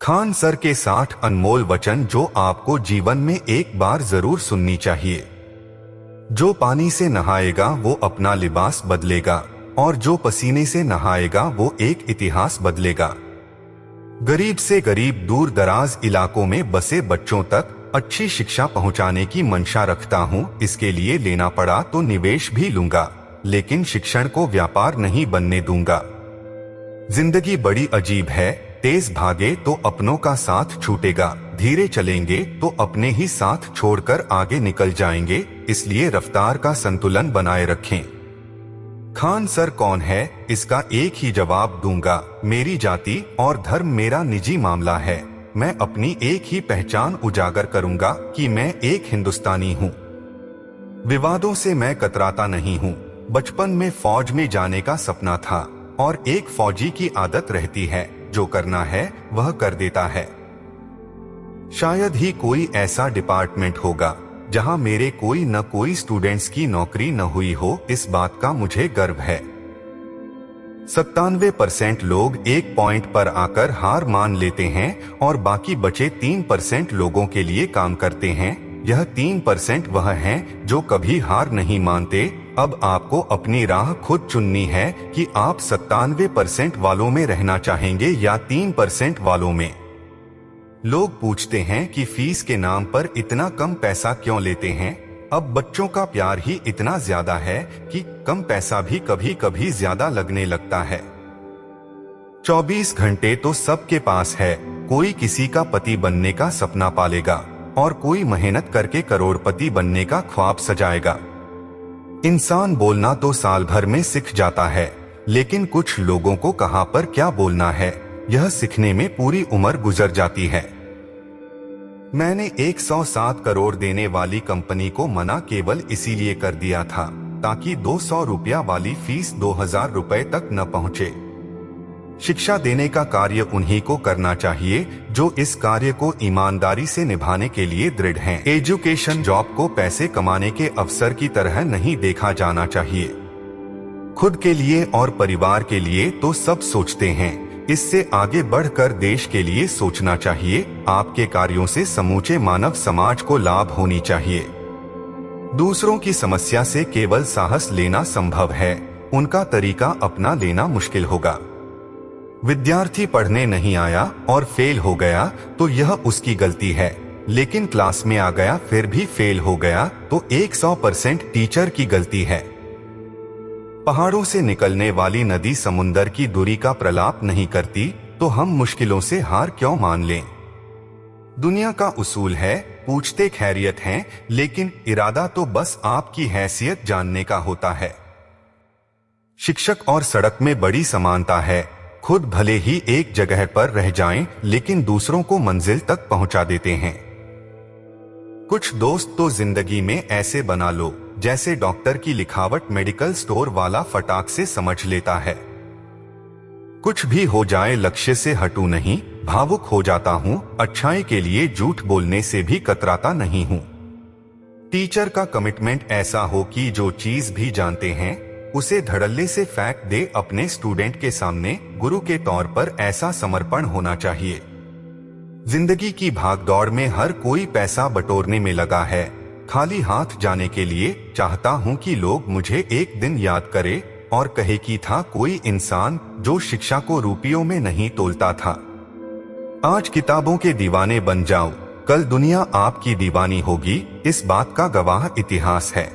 Khan sir के 60 अनमोल वचन जो आपको जीवन में एक बार जरूर सुननी चाहिए। जो पानी से नहाएगा वो अपना लिबास बदलेगा और जो पसीने से नहाएगा वो एक इतिहास बदलेगा। गरीब से गरीब दूर दराज इलाकों में बसे बच्चों तक अच्छी शिक्षा पहुंचाने की मंशा रखता हूं। इसके लिए लेना पड़ा तो निवेश भी लूंगा, लेकिन शिक्षण को व्यापार नहीं बनने दूंगा। जिंदगी बड़ी अजीब है, तेज भागे तो अपनों का साथ छूटेगा, धीरे चलेंगे तो अपने ही साथ छोड़कर आगे निकल जाएंगे। इसलिए रफ्तार का संतुलन बनाए रखें। खान सर कौन है, इसका एक ही जवाब दूंगा। मेरी जाति और धर्म मेरा निजी मामला है। मैं अपनी एक ही पहचान उजागर करूंगा कि मैं एक हिंदुस्तानी हूँ। विवादों से मैं कतराता नहीं हूँ। बचपन में फौज में जाने का सपना था और एक फौजी की आदत रहती है, जो करना है वह कर देता है। शायद ही कोई ऐसा डिपार्टमेंट होगा जहां मेरे कोई न कोई स्टूडेंट्स की नौकरी न हुई हो। इस बात का मुझे गर्व है। 97% लोग एक पॉइंट पर आकर हार मान लेते हैं और बाकी बचे 3% लोगों के लिए काम करते हैं। यह 3% वह हैं जो कभी हार नहीं मानते। अब आपको अपनी राह खुद चुननी है कि आप 97% वालों में रहना चाहेंगे या 3% वालों में। लोग पूछते हैं कि फीस के नाम पर इतना कम पैसा क्यों लेते हैं। अब बच्चों का प्यार ही इतना ज्यादा है कि कम पैसा भी कभी कभी ज्यादा लगने लगता है। 24 घंटे तो सबके पास है। कोई किसी का पति बनने का सपना पालेगा और कोई मेहनत करके करोड़पति बनने का ख्वाब सजाएगा। इंसान बोलना तो साल भर में सीख जाता है, लेकिन कुछ लोगों को कहां पर क्या बोलना है यह सीखने में पूरी उम्र गुजर जाती है। मैंने 107 करोड़ देने वाली कंपनी को मना केवल इसीलिए कर दिया था ताकि 200 रुपया वाली फीस 2000 रुपए तक न पहुंचे। शिक्षा देने का कार्य उन्हीं को करना चाहिए जो इस कार्य को ईमानदारी से निभाने के लिए दृढ़ हैं। एजुकेशन जॉब को पैसे कमाने के अवसर की तरह नहीं देखा जाना चाहिए। खुद के लिए और परिवार के लिए तो सब सोचते हैं, इससे आगे बढ़कर देश के लिए सोचना चाहिए। आपके कार्यों से समूचे मानव समाज को लाभ होनी चाहिए। दूसरों की समस्या से केवल साहस लेना संभव है, उनका तरीका अपना लेना मुश्किल होगा। विद्यार्थी पढ़ने नहीं आया और फेल हो गया तो यह उसकी गलती है, लेकिन क्लास में आ गया फिर भी फेल हो गया तो 100% टीचर की गलती है। पहाड़ों से निकलने वाली नदी समुंदर की दूरी का प्रलाप नहीं करती, तो हम मुश्किलों से हार क्यों मान लें। दुनिया का उसूल है पूछते खैरियत हैं, लेकिन इरादा तो बस आपकी हैसियत जानने का होता है। शिक्षक और सड़क में बड़ी समानता है। खुद भले ही एक जगह पर रह जाएं, लेकिन दूसरों को मंजिल तक पहुंचा देते हैं। कुछ दोस्त तो जिंदगी में ऐसे बना लो जैसे डॉक्टर की लिखावट मेडिकल स्टोर वाला फटाक से समझ लेता है। कुछ भी हो जाए लक्ष्य से हटू नहीं, भावुक हो जाता हूँ, अच्छाई के लिए झूठ बोलने से भी कतराता नहीं हूँ। टीचर का कमिटमेंट ऐसा हो कि जो चीज भी जानते हैं उसे धड़ल्ले से फेंक दे अपने स्टूडेंट के सामने। गुरु के तौर पर ऐसा समर्पण होना चाहिए। जिंदगी की भागदौड़ में हर कोई पैसा बटोरने में लगा है, खाली हाथ जाने के लिए चाहता हूं कि लोग मुझे एक दिन याद करे और कहे कि था कोई इंसान जो शिक्षा को रुपयों में नहीं तोलता था। आज किताबों के दीवाने बन जाओ, कल दुनिया आपकी दीवानी होगी, इस बात का गवाह इतिहास है।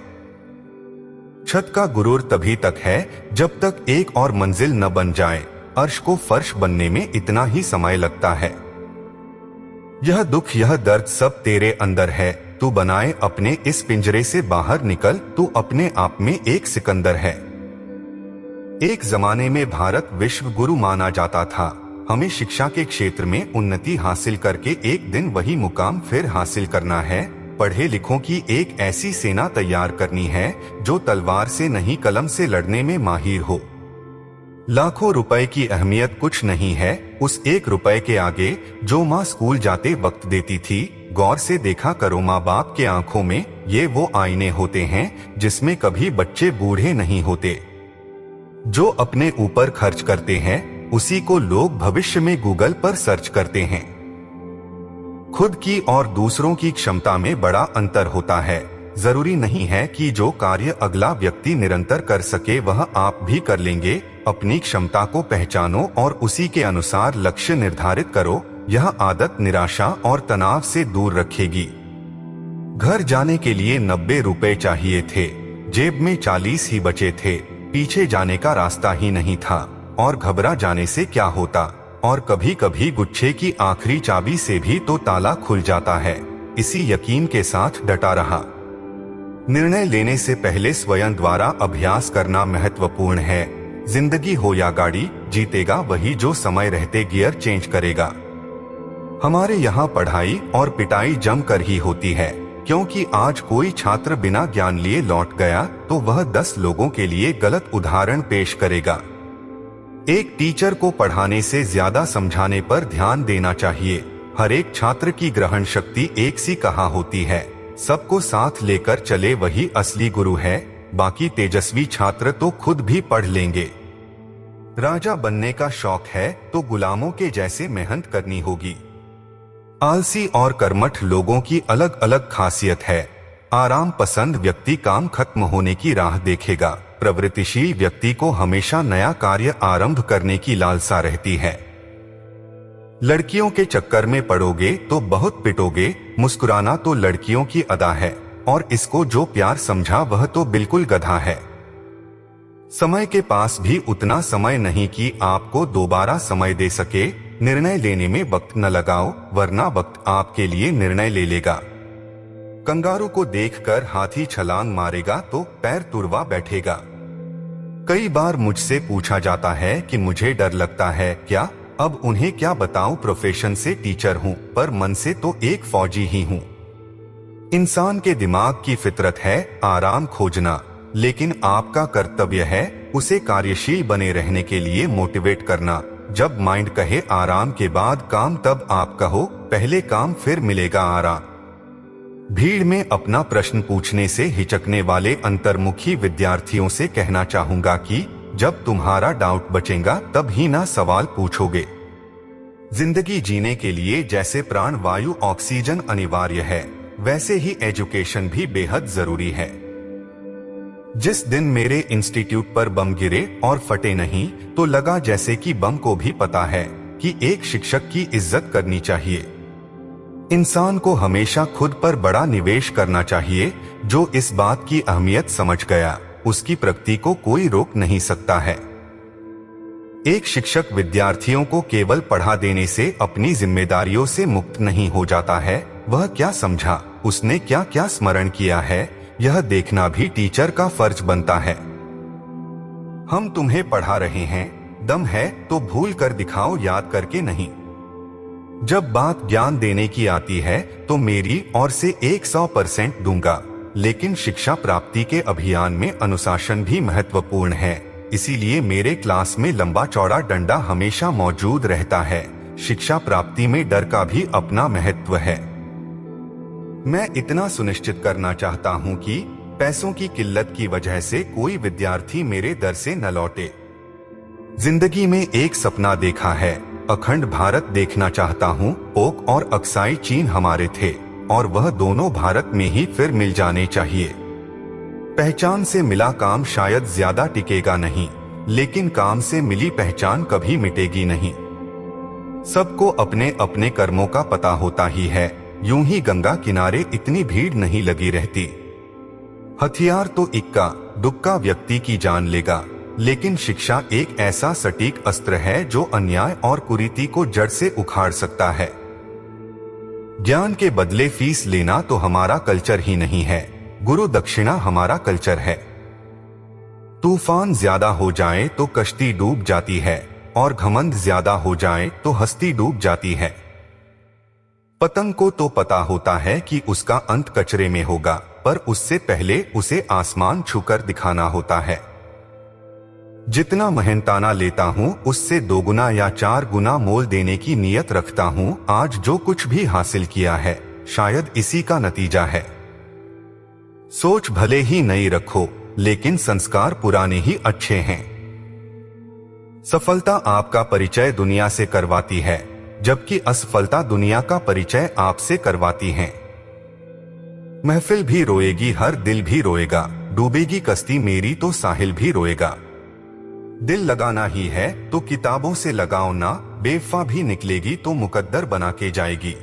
छत का गुरूर तभी तक है जब तक एक और मंजिल न बन जाए। अर्श को फर्श बनने में इतना ही समय लगता है। यह दुख यह दर्द सब तेरे अंदर है, तू बनाए अपने इस पिंजरे से बाहर निकल, तू अपने आप में एक सिकंदर है। एक जमाने में भारत विश्व गुरु माना जाता था। हमें शिक्षा के क्षेत्र में उन्नति हासिल करके एक दिन वही मुकाम फिर हासिल करना है। पढ़े लिखों की एक ऐसी सेना तैयार करनी है जो तलवार से नहीं कलम से लड़ने में माहिर हो। लाखों रुपए की अहमियत कुछ नहीं है उस 1 रुपए के आगे जो माँ स्कूल जाते वक्त देती थी। गौर से देखा करो माँ बाप के आंखों में, ये वो आईने होते हैं जिसमें कभी बच्चे बूढ़े नहीं होते। जो अपने ऊपर खर्च करते हैं उसी को लोग भविष्य में गूगल पर सर्च करते हैं। खुद की और दूसरों की क्षमता में बड़ा अंतर होता है। जरूरी नहीं है कि जो कार्य अगला व्यक्ति निरंतर कर सके वह आप भी कर लेंगे। अपनी क्षमता को पहचानो और उसी के अनुसार लक्ष्य निर्धारित करो। यह आदत निराशा और तनाव से दूर रखेगी। घर जाने के लिए 90 रुपए चाहिए थे, जेब में 40 ही बचे थे। पीछे जाने का रास्ता ही नहीं था और घबरा जाने से क्या होता। और कभी कभी गुच्छे की आखिरी चाबी से भी तो ताला खुल जाता है। इसी यकीन के साथ डटा रहा। निर्णय लेने से पहले स्वयं द्वारा अभ्यास करना महत्वपूर्ण है। जिंदगी हो या गाड़ी, जीतेगा वही जो समय रहते गियर चेंज करेगा। हमारे यहाँ पढ़ाई और पिटाई जमकर ही होती है, क्योंकि आज कोई छात्र बिना ज्ञान लिए लौट गया तो वह 10 लोगों के लिए गलत उदाहरण पेश करेगा। एक टीचर को पढ़ाने से ज्यादा समझाने पर ध्यान देना चाहिए। हर एक छात्र की ग्रहण शक्ति एक सी कहाँ होती है। सबको साथ लेकर चले वही असली गुरु है। बाकी तेजस्वी छात्र तो खुद भी पढ़ लेंगे। राजा बनने का शौक है तो गुलामों के जैसे मेहनत करनी होगी। आलसी और कर्मठ लोगों की अलग अलग खासियत है। आराम पसंद व्यक्ति काम खत्म होने की राह देखेगा। प्रवृत्तिशील व्यक्ति को हमेशा नया कार्य आरंभ करने की लालसा रहती है। लड़कियों के चक्कर में पड़ोगे तो बहुत पिटोगे। मुस्कुराना तो लड़कियों की अदा है और इसको जो प्यार समझा वह तो बिल्कुल गधा है। समय के पास भी उतना समय नहीं कि आपको दोबारा समय दे सके। निर्णय लेने में वक्त न लगाओ, वरना वक्त आपके लिए निर्णय ले लेगा। कंगारू को देखकर हाथी छलांग मारेगा तो पैर तुड़वा बैठेगा। कई बार मुझसे पूछा जाता है कि मुझे डर लगता है क्या। अब उन्हें क्या बताऊं, प्रोफेशन से टीचर हूं पर मन से तो एक फौजी ही हूं। इंसान के दिमाग की फितरत है आराम खोजना, लेकिन आपका कर्तव्य है उसे कार्यशील बने रहने के लिए मोटिवेट करना। जब माइंड कहे आराम के बाद काम, तब आप कहो पहले काम फिर मिलेगा आराम। भीड़ में अपना प्रश्न पूछने से हिचकने वाले अंतर्मुखी विद्यार्थियों से कहना चाहूंगा कि जब तुम्हारा डाउट बचेगा तब ही ना सवाल पूछोगे। जिंदगी जीने के लिए जैसे प्राण वायु ऑक्सीजन अनिवार्य है, वैसे ही एजुकेशन भी बेहद जरूरी है। जिस दिन मेरे इंस्टीट्यूट पर बम गिरे और फटे नहीं तो लगा जैसे कि बम को भी पता है कि एक शिक्षक की इज्जत करनी चाहिए। इंसान को हमेशा खुद पर बड़ा निवेश करना चाहिए। जो इस बात की अहमियत समझ गया उसकी प्रगति को कोई रोक नहीं सकता है। एक शिक्षक विद्यार्थियों को केवल पढ़ा देने से अपनी जिम्मेदारियों से मुक्त नहीं हो जाता है। वह क्या समझा, उसने क्या क्या स्मरण किया है, यह देखना भी टीचर का फर्ज बनता है। हम तुम्हें पढ़ा रहे हैं, दम है तो भूल कर दिखाओ, याद करके नहीं। जब बात ज्ञान देने की आती है तो मेरी ओर से 100% दूंगा, लेकिन शिक्षा प्राप्ति के अभियान में अनुशासन भी महत्वपूर्ण है। इसीलिए मेरे क्लास में लंबा चौड़ा डंडा हमेशा मौजूद रहता है। शिक्षा प्राप्ति में डर का भी अपना महत्व है। मैं इतना सुनिश्चित करना चाहता हूं कि पैसों की किल्लत की वजह से कोई विद्यार्थी मेरे दर से न लौटे। जिंदगी में एक सपना देखा है, अखंड भारत देखना चाहता हूं। ओक और अक्साई चीन हमारे थे और वह दोनों भारत में ही फिर मिल जाने चाहिए। पहचान से मिला काम शायद ज्यादा टिकेगा नहीं, लेकिन काम से मिली पहचान कभी मिटेगी नहीं। सबको अपने अपने कर्मों का पता होता ही है, यूं ही गंगा किनारे इतनी भीड़ नहीं लगी रहती। हथियार तो इक्का दुक्का व्यक्ति की जान लेगा, लेकिन शिक्षा एक ऐसा सटीक अस्त्र है जो अन्याय और कुरीति को जड़ से उखाड़ सकता है। ज्ञान के बदले फीस लेना तो हमारा कल्चर ही नहीं है, गुरु दक्षिणा हमारा कल्चर है। तूफान ज्यादा हो जाए तो कश्ती डूब जाती है और घमंड ज्यादा हो जाए तो हस्ती डूब जाती है। पतंग को तो पता होता है कि उसका अंत कचरे में होगा, पर उससे पहले उसे आसमान छूकर दिखाना होता है। जितना मेहनताना लेता हूँ उससे 2 गुना या 4 गुना मोल देने की नीयत रखता हूँ। आज जो कुछ भी हासिल किया है शायद इसी का नतीजा है। सोच भले ही नई रखो, लेकिन संस्कार पुराने ही अच्छे हैं। सफलता आपका परिचय दुनिया से करवाती है, जबकि असफलता दुनिया का परिचय आपसे करवाती है। महफिल भी रोएगी, हर दिल भी रोएगा, डूबेगी कश्ती मेरी तो साहिल भी रोएगा। दिल लगाना ही है तो किताबों से लगाओ ना, बेवफा भी निकलेगी तो मुकद्दर बना के जाएगी।